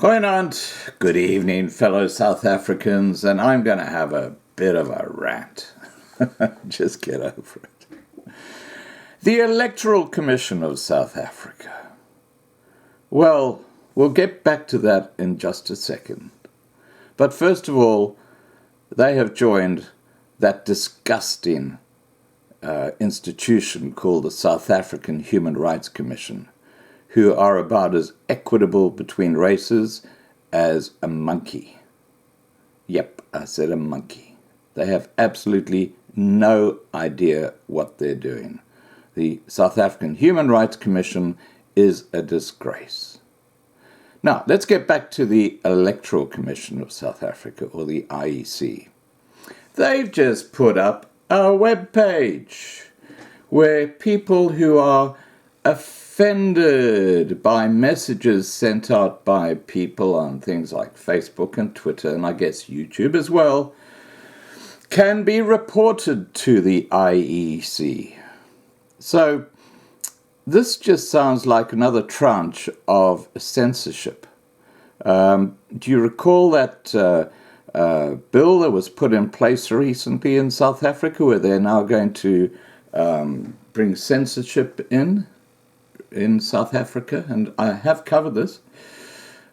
Goeienaand, good evening, fellow South Africans, and I'm going to have a bit of a rant. Just get over it. The Electoral Commission of South Africa. Well, we'll get back to that in just a second. But first of all, they have joined that disgusting institution called the South African Human Rights Commission, who are about as equitable between races as a monkey. Yep, I said a monkey. They have absolutely no idea what they're doing. The South African Human Rights Commission is a disgrace. Now, let's get back to the Electoral Commission of South Africa, or the IEC. They've just put up a web page where people who are offended by messages sent out by people on things like Facebook and Twitter, and I guess YouTube as well, can be reported to the IEC. So this just sounds like another tranche of censorship. Do you recall that bill that was put in place recently in South Africa, where they're now going to bring censorship in South Africa? And I have covered this.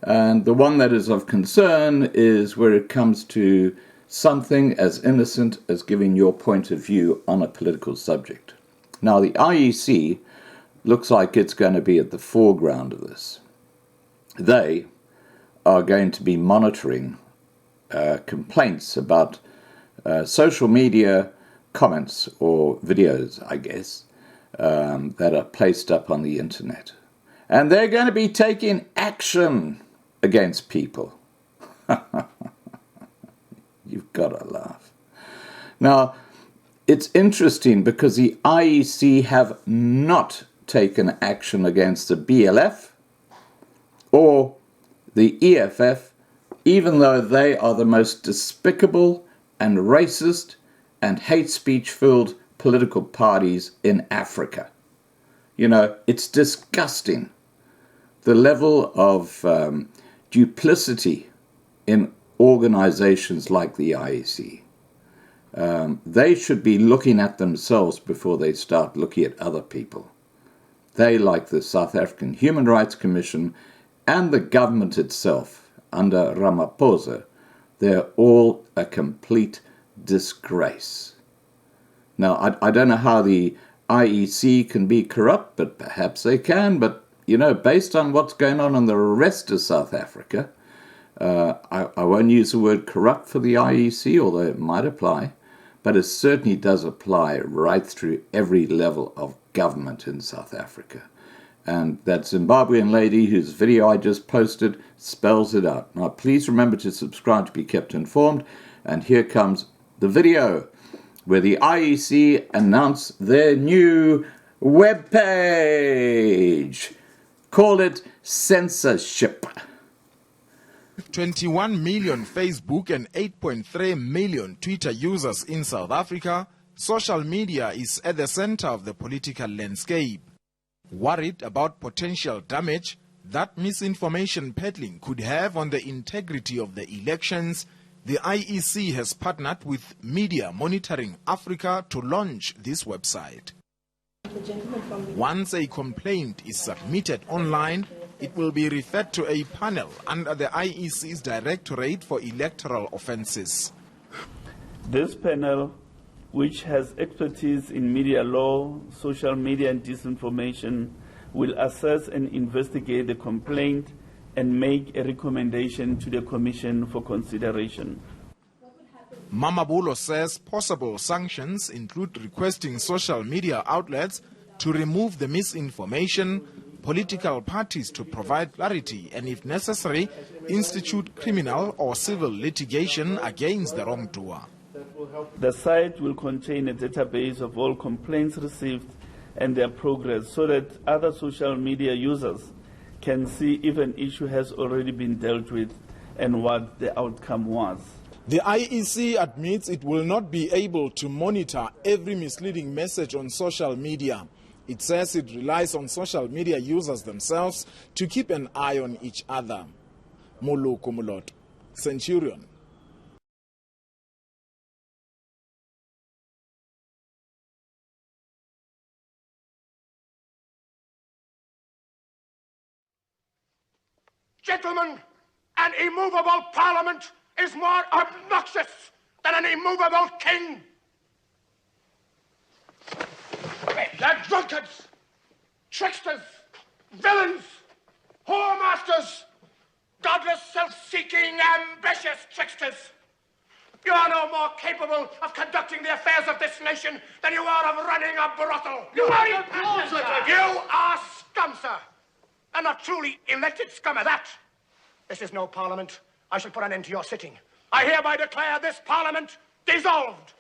And the one that is of concern is where it comes to something as innocent as giving your point of view on a political subject. Now, the IEC looks like it's going to be at the foreground of this. They are going to be monitoring complaints about social media comments or videos, I guess, that are placed up on the internet. And they're going to be taking action against people. You've got to laugh. Now, it's interesting because the IEC have not taken action against the BLF or the EFF, even though they are the most despicable and racist and hate speech-filled political parties in Africa. You know, it's disgusting, the level of duplicity in organizations like the IEC. They should be looking at themselves before they start looking at other people. They, like the South African Human Rights Commission and the government itself under Ramaphosa, they're all a complete disgrace. Now, I don't know how the IEC can be corrupt, but perhaps they can. But, you know, based on what's going on in the rest of South Africa, I won't use the word corrupt for the IEC, although it might apply, but it certainly does apply right through every level of government in South Africa. And that Zimbabwean lady whose video I just posted spells it out. Now, please remember to subscribe to be kept informed. And here comes the video where the IEC announced their new webpage. Call it censorship. 21 million Facebook and 8.3 million Twitter users in South Africa, social media is at the center of the political landscape. Worried about potential damage that misinformation peddling could have on the integrity of the elections, the IEC has partnered with Media Monitoring Africa to launch this website. Once a complaint is submitted online, it will be referred to a panel under the IEC's Directorate for Electoral Offences. This panel, which has expertise in media law, social media and disinformation, will assess and investigate the complaint and make a recommendation to the Commission for consideration. Mamabulo says possible sanctions include requesting social media outlets to remove the misinformation, political parties to provide clarity, and if necessary, institute criminal or civil litigation against the wrongdoer. The site will contain a database of all complaints received and their progress so that other social media users can see if an issue has already been dealt with and what the outcome was. The IEC admits it will not be able to monitor every misleading message on social media. It says it relies on social media users themselves to keep an eye on each other. Muluku Mulot, Centurion. Gentlemen, an immovable parliament is more obnoxious than an immovable king. They're drunkards, tricksters, villains, whoremasters, godless, self-seeking, ambitious tricksters. You are no more capable of conducting the affairs of this nation than you are of running a brothel. You are scum, sir. And not truly elected scum at that. This is no parliament. I shall put an end to your sitting. I hereby declare this parliament dissolved.